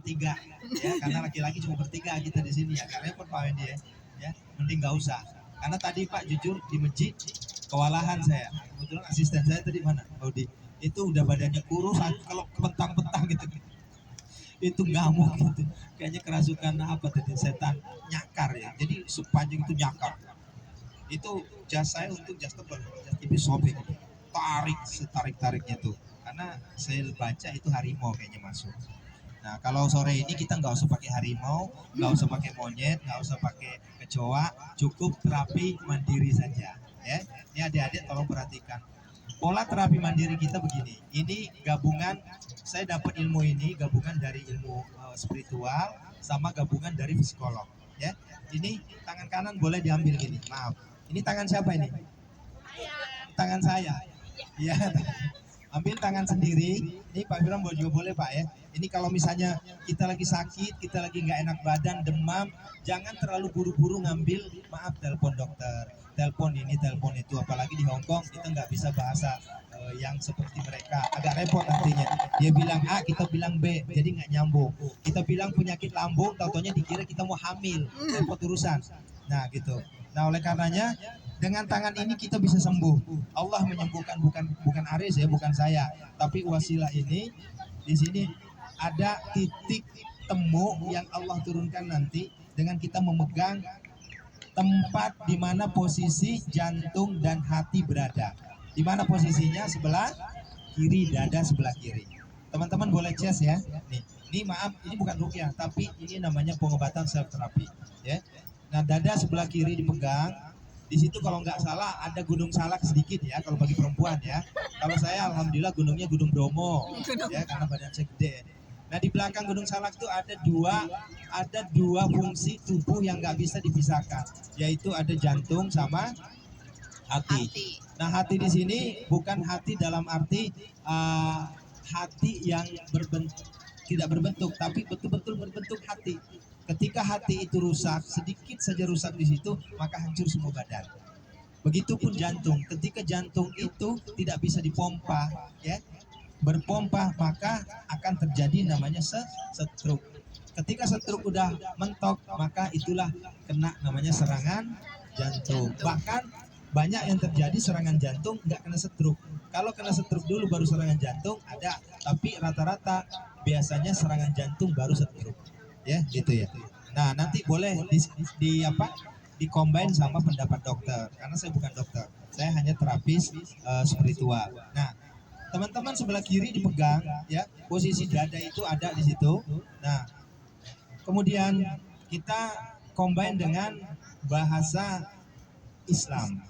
bertiga ya, karena laki-laki cuma bertiga kita di sini, agak repot Pak Wendy ya, mending nggak usah. Karena tadi Pak jujur di masjid kewalahan saya, kebetulan asisten saya tadi mana Audi, itu udah badannya kurus, kalau petang-petang gitu itu ngamuk gitu, kayaknya kerasukan apa tadi, setan nyakar ya, jadi sepanjang itu nyakar. Itu jas saya untuk jas tebal, jas tipis sobek, tarik setarik-tariknya tuh, karena saya baca itu harimau kayaknya masuk. Nah kalau sore ini kita nggak usah pakai harimau, nggak usah pakai monyet, nggak usah pakai kecoa, cukup terapi mandiri saja ya. Ini adik-adik tolong perhatikan, pola terapi mandiri kita begini. Ini gabungan, saya dapat ilmu ini gabungan dari ilmu spiritual sama gabungan dari psikolog ya. Ini tangan kanan boleh diambil gini, maaf, ini tangan siapa ini? Tangan saya ya. Ambil tangan sendiri. Ini Pak Biram juga boleh Pak ya. Ini kalau misalnya kita lagi sakit, kita lagi nggak enak badan, demam, jangan terlalu buru-buru ngambil, maaf, telepon dokter, telepon ini, telepon itu. Apalagi di Hong Kong kita nggak bisa bahasa yang seperti mereka, agak repot nantinya. Dia bilang A, kita bilang B, jadi nggak nyambung. Kita bilang penyakit lambung, taunya dikira kita mau hamil, repot urusan. Nah gitu. Nah oleh karenanya dengan tangan ini kita bisa sembuh. Allah menyembuhkan, bukan Aris ya, bukan saya, tapi wasilah ini. Di sini ada titik temu yang Allah turunkan nanti dengan kita memegang tempat di mana posisi jantung dan hati berada. Di mana posisinya? Sebelah kiri, dada sebelah kiri. Teman-teman boleh cek ya. Ini maaf, ini bukan rukyah, tapi ini namanya pengobatan self terapi ya. Nah dada sebelah kiri dipegang. Di situ kalau nggak salah ada gunung salak sedikit ya kalau bagi perempuan ya. Kalau saya alhamdulillah gunungnya Gunung Bromo ya, karena badan saya gede. Nah di belakang gunung salak itu ada dua fungsi tubuh yang nggak bisa dipisahkan, yaitu ada jantung sama hati. Nah hati di sini bukan hati dalam arti hati yang tidak berbentuk, tapi betul-betul berbentuk hati. Ketika hati itu rusak, sedikit saja rusak di situ, maka hancur semua badan. Begitupun jantung, ketika jantung itu tidak bisa dipompa, ya, berpompa, maka akan terjadi namanya stroke. Ketika stroke udah mentok, maka itulah kena namanya serangan jantung. Bahkan banyak yang terjadi serangan jantung nggak kena stroke. Kalau kena stroke dulu baru serangan jantung ada, tapi rata-rata biasanya serangan jantung baru stroke. Ya gitu ya. Nah nanti boleh di combine sama pendapat dokter, karena saya bukan dokter, saya hanya terapis spiritual. Nah teman-teman sebelah kiri dipegang ya, posisi dada itu ada di situ. Nah kemudian kita combine dengan bahasa Islam,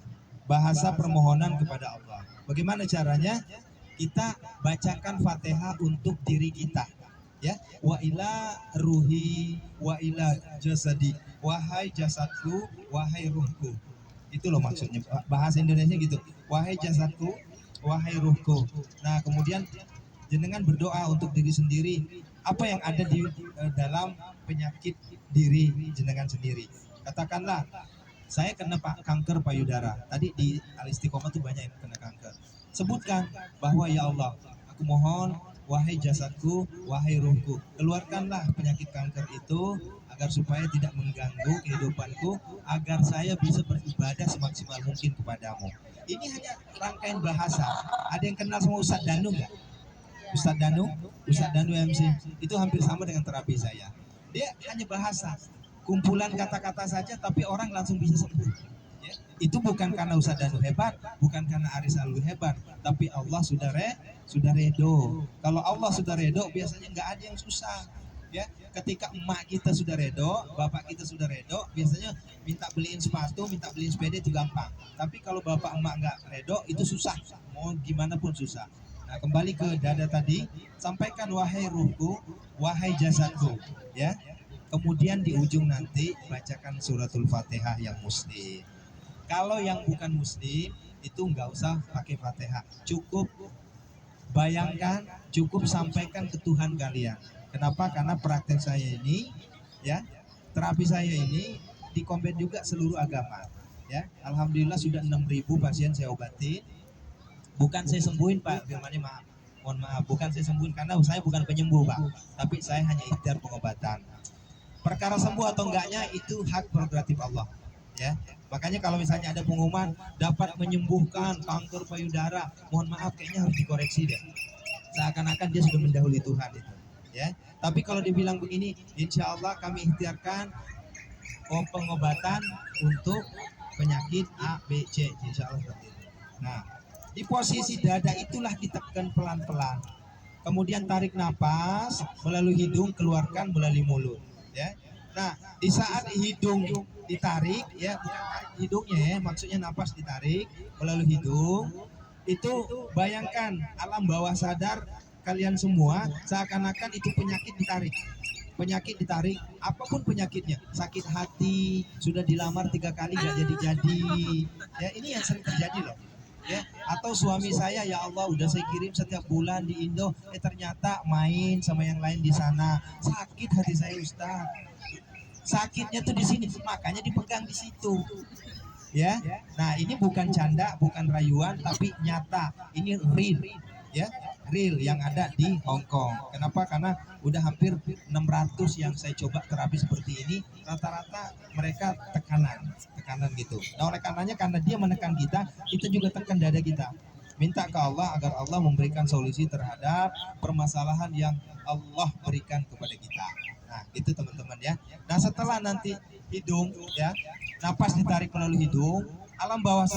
bahasa permohonan kepada Allah. Bagaimana caranya? Kita bacakan Fatihah untuk diri kita ya, wa ila ruhi wa ila jasadi, wahai jasadku, wahai ruhku. Itu loh maksudnya bahasa Indonesia gitu, wahai jasadku, wahai ruhku. Nah kemudian jenengan berdoa untuk diri sendiri, apa yang ada di dalam penyakit diri jenengan sendiri. Katakanlah saya kena kanker payudara. Tadi di Al-Istiqomah tuh banyak yang kena kanker. Sebutkan bahwa ya Allah, aku mohon, wahai jasadku, wahai ruhku, keluarkanlah penyakit kanker itu agar supaya tidak mengganggu kehidupanku, agar saya bisa beribadah semaksimal mungkin kepadamu. Ini hanya rangkaian bahasa. Ada yang kenal sama Ustadz Danu nggak? Ustadz Danu MC itu hampir sama dengan terapi saya. Dia hanya bahasa, kumpulan kata-kata saja, tapi orang langsung bisa sembuh. Ya, itu bukan karena Ustadz Danu hebat, bukan karena Aris Alwi hebat, tapi Allah sudah redo. Kalau Allah sudah redo, biasanya nggak ada yang susah. Ya, ketika emak kita sudah redo, bapak kita sudah redo, biasanya minta beliin sepatu, minta beliin sepeda itu gampang. Tapi kalau bapak emak nggak redo, itu susah. Mau gimana pun susah. Nah, kembali ke dada tadi, sampaikan wahai ruhku, wahai jasadku, ya. Kemudian di ujung nanti bacakan suratul Fatihah yang muslim. Kalau yang bukan muslim itu nggak usah pakai Fatihah, cukup bayangkan, cukup sampaikan ke Tuhan kalian. Kenapa? Karena praktek saya ini, ya, terapi saya ini dikombin juga seluruh agama. Ya, alhamdulillah sudah 6.000 pasien saya obati. Bukan saya sembuhin Pak, firmannya maaf. Mohon maaf, bukan saya sembuhin karena saya bukan penyembuh Pak, tapi saya hanya ikhtiar pengobatan. Perkara sembuh atau enggaknya itu hak prerogatif Allah, ya. Makanya kalau misalnya ada pengumuman dapat menyembuhkan kanker payudara, mohon maaf kayaknya harus dikoreksi deh. Seakan-akan dia sudah mendahului Tuhan itu, ya. Tapi kalau dibilang begini, insya Allah kami ikhtiarkan pengobatan untuk penyakit A, B, C, insya Allah seperti itu. Nah, di posisi dada itulah ditekan pelan-pelan. Kemudian tarik napas melalui hidung, keluarkan melalui mulut. Ya. Nah, di saat hidung ditarik, ya bukan tarik hidungnya ya, maksudnya napas ditarik melalui hidung. Itu bayangkan alam bawah sadar kalian semua seakan-akan itu penyakit ditarik, apapun penyakitnya, sakit hati, sudah dilamar 3 kali gak jadi-jadi, ya ini yang sering terjadi loh, ya. Atau suami saya, ya Allah udah saya kirim setiap bulan di Indo, ternyata main sama yang lain di sana, sakit hati saya Ustaz, sakitnya tuh di sini, makanya dipegang di situ, ya. Nah ini bukan canda, bukan rayuan, tapi nyata, ini real, ya, real yang ada di Hong Kong. Kenapa? Karena udah hampir 600 yang saya coba terapi seperti ini, rata-rata mereka tekanan gitu. Nah oleh karenanya, karena dia menekan kita juga tekan dada kita. Minta ke Allah agar Allah memberikan solusi terhadap permasalahan yang Allah berikan kepada kita. Nah gitu teman-teman ya. Nah setelah nanti hidung, ya, napas ditarik melalui hidung, alam bawah